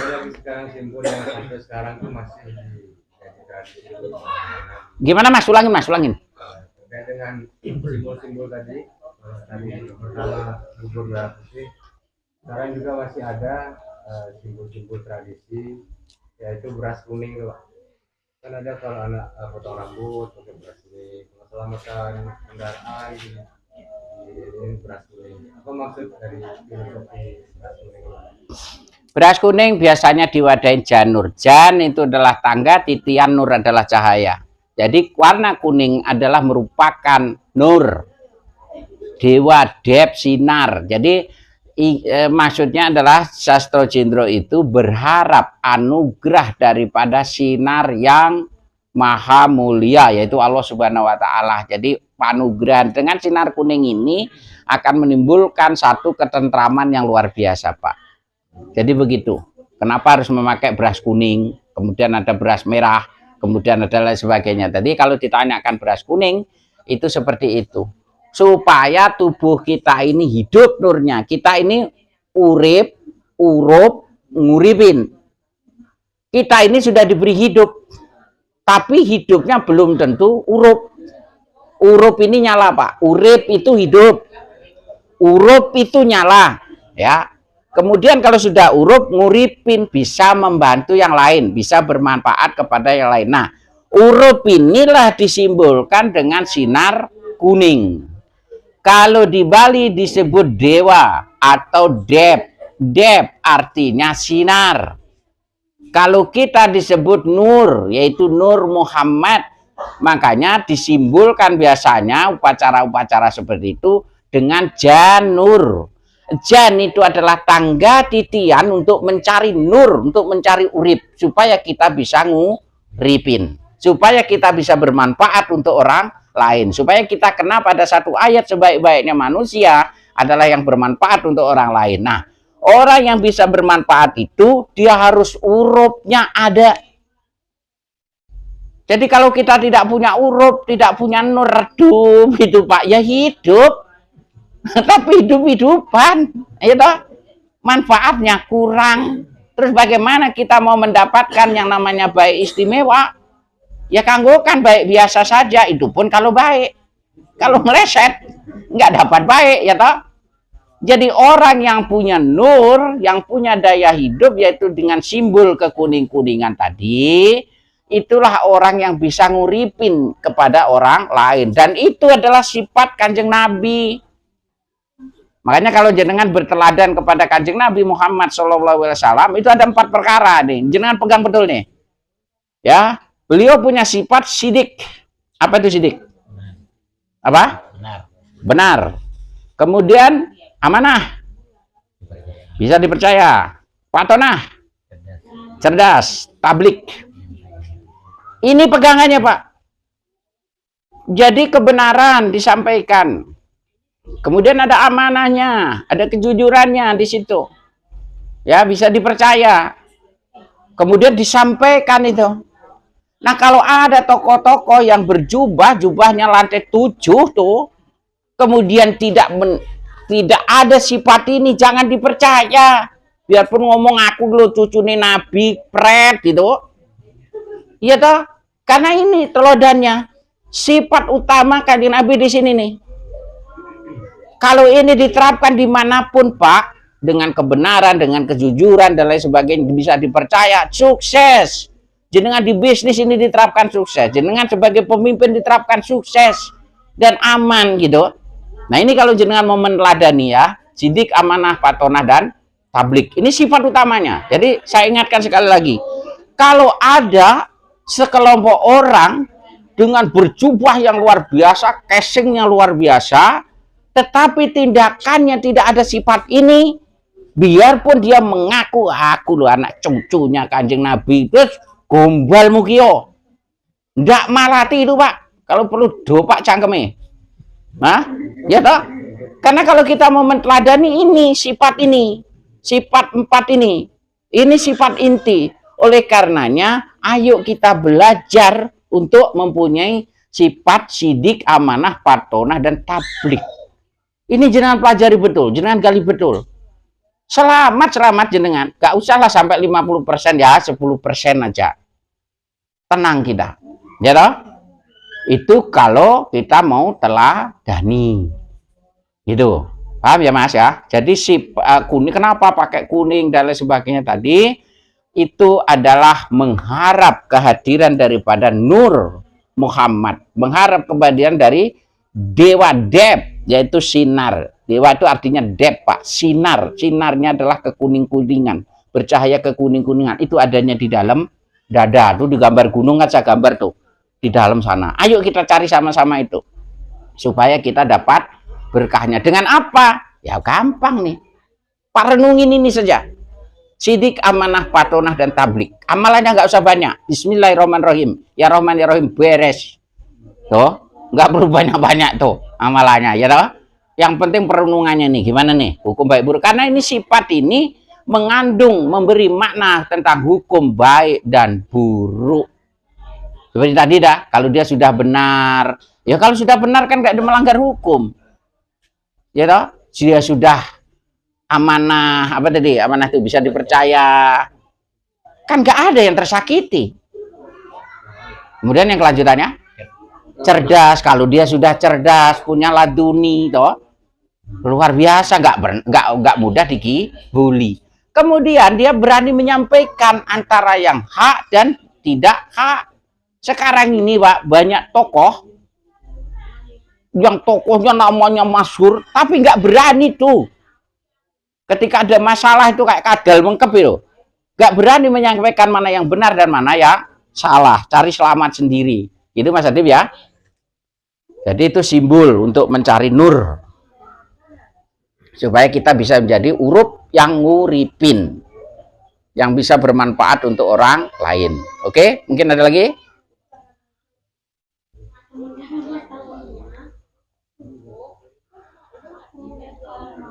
lagi sekarang simpul yang sampai sekarang tuh masih jadi tradisi. Gimana Mas? Ulangin Mas, ulangin. Terkait dengan simbol-simbol tadi, tadi pertama bubur merah putih, sekarang juga masih ada simbol-simbol tradisi, yaitu beras kuning tuh Pak. Kan ada kalau anak potong rambut pakai beras kuning, kalau selamatan kendaraan ini beras kuning. Apa maksud dari filosofi beras kuning? Beras kuning biasanya diwadahin janur. Jan itu adalah tangga, titian, nur adalah cahaya. Jadi warna kuning adalah merupakan nur, dewa, dep, sinar. Jadi maksudnya adalah Sastro Jendro itu berharap anugerah daripada sinar yang maha mulia, yaitu Allah Subhanahu wa Ta'ala. Jadi anugerah dengan sinar kuning ini akan menimbulkan satu ketentraman yang luar biasa, Pak. Jadi begitu. Kenapa harus memakai beras kuning, kemudian ada beras merah, kemudian ada lain sebagainya. Tadi kalau ditanyakan beras kuning, itu seperti itu. Supaya tubuh kita ini hidup nurnya. Kita ini urip, urup, nguripin. Kita ini sudah diberi hidup, tapi hidupnya belum tentu urup. Urup ini nyala, Pak. Urip itu hidup. Urup itu nyala, ya. Kemudian kalau sudah urup, nguripin, bisa membantu yang lain, bisa bermanfaat kepada yang lain. Nah, urup inilah disimbolkan dengan sinar kuning. Kalau di Bali disebut dewa atau dep. Dep artinya sinar. Kalau kita disebut nur, yaitu Nur Muhammad, makanya disimbolkan biasanya upacara-upacara seperti itu dengan janur. Jan itu adalah tangga titian untuk mencari nur, untuk mencari urip, supaya kita bisa nguripin, supaya kita bisa bermanfaat untuk orang lain, supaya kita kena pada satu ayat, sebaik-baiknya manusia adalah yang bermanfaat untuk orang lain. Nah, orang yang bisa bermanfaat itu dia harus urupnya ada. Jadi kalau kita tidak punya urup, tidak punya nur redup, itu Pak, ya hidup tapi hidup-hidupan, ya toh, manfaatnya kurang. Terus bagaimana kita mau mendapatkan yang namanya baik istimewa? Ya kanggokan baik biasa saja, itu pun kalau baik. Kalau meleset, nggak dapat baik, ya toh. Jadi orang yang punya nur, yang punya daya hidup, yaitu dengan simbol kekuning-kuningan tadi, itulah orang yang bisa nguripin kepada orang lain. Dan itu adalah sifat Kanjeng Nabi. Makanya kalau jenengan berteladan kepada Kanjeng Nabi Muhammad SAW, itu ada 4 perkara nih. Jenengan pegang betul nih. Ya, beliau punya sifat sidik. Apa itu sidik? Apa? Benar. Benar. Kemudian amanah. Bisa dipercaya. Patonah. Cerdas. Tablik. Ini pegangannya, Pak. Jadi kebenaran disampaikan. Kemudian ada amanahnya, ada kejujurannya di situ. Ya, bisa dipercaya. Kemudian disampaikan itu. Nah, kalau ada tokoh-tokoh yang berjubah, jubahnya lantai 7 tuh, kemudian tidak ada sifat ini, jangan dipercaya. Biarpun ngomong aku lo cucu nih Nabi, pret gitu. Iya toh? Karena ini telodannya. Sifat utama Kanjeng Nabi di sini nih. Kalau ini diterapkan dimanapun, Pak, dengan kebenaran, dengan kejujuran, dan lain sebagainya, bisa dipercaya, sukses. Jenengan di bisnis ini diterapkan sukses. Jenengan sebagai pemimpin diterapkan sukses. Dan aman, gitu. Nah, ini kalau jenengan mau meneladani ya, sidik, amanah, patonah, dan tablik. Ini sifat utamanya. Jadi, saya ingatkan sekali lagi. Kalau ada sekelompok orang dengan berjubah yang luar biasa, casingnya luar biasa, tetapi tindakannya tidak ada sifat ini, biarpun dia mengaku aku loh anak cucunya Kanjeng Nabi, terus gombal mukio, ndak malati itu Pak, kalau perlu dopak cangkeme. Nah, ya toh? Karena kalau kita mau menteladani ini sifat 4 ini sifat inti. Oleh karenanya, ayo kita belajar untuk mempunyai sifat sidik, amanah, patonah, dan tablik. Ini jenengan pelajari betul, jenengan gali betul. Selamat jenengan. Gak usahlah sampai 50%, ya 10% aja. Tenang kita. Ya toh? Itu kalau kita mau teladani. Gitu. Paham ya Mas ya? Jadi si kuning, kenapa pakai kuning dan lain sebagainya tadi? Itu adalah mengharap kehadiran daripada Nur Muhammad. Mengharap kehadiran dari Dewa Deb, yaitu sinar. Dewa itu artinya dep, Pak. Sinar. Sinarnya adalah kekuning-kuningan. Bercahaya kekuning-kuningan. Itu adanya di dalam dada. Itu di gambar gunung kan saya gambar tuh. Di dalam sana. Ayo kita cari sama-sama itu. Supaya kita dapat berkahnya. Dengan apa? Ya gampang nih. Pak renungin ini saja. Sidik, amanah, patonah, dan tablik. Amalannya nggak usah banyak. Bismillahirrahmanirrahim. Ya Rahman, ya Rahim. Beres. Tuh. Nggak perlu banyak-banyak tuh amalannya. Ya toh? Yang penting perenungannya nih, gimana nih hukum baik buruk, karena ini sifat ini mengandung, memberi makna tentang hukum baik dan buruk. Seperti tadi dah, kalau dia sudah benar, ya kalau sudah benar kan nggak ada melanggar hukum, ya toh, dia sudah amanah, apa tadi, amanah itu bisa dipercaya, kan nggak ada yang tersakiti. Kemudian yang kelanjutannya, cerdas, kalau dia sudah cerdas, punya laduni, toh luar biasa, nggak mudah dikibuli. Kemudian dia berani menyampaikan antara yang hak dan tidak hak. Sekarang ini Pak, banyak tokoh yang tokohnya namanya masyhur tapi nggak berani tuh. Ketika ada masalah itu kayak kadal mengkep itu, nggak berani menyampaikan mana yang benar dan mana yang salah. Cari selamat sendiri. Itu Mas Adib ya. Jadi itu simbol untuk mencari nur. Supaya kita bisa menjadi urup yang nguripin, yang bisa bermanfaat untuk orang lain. Oke, mungkin ada lagi?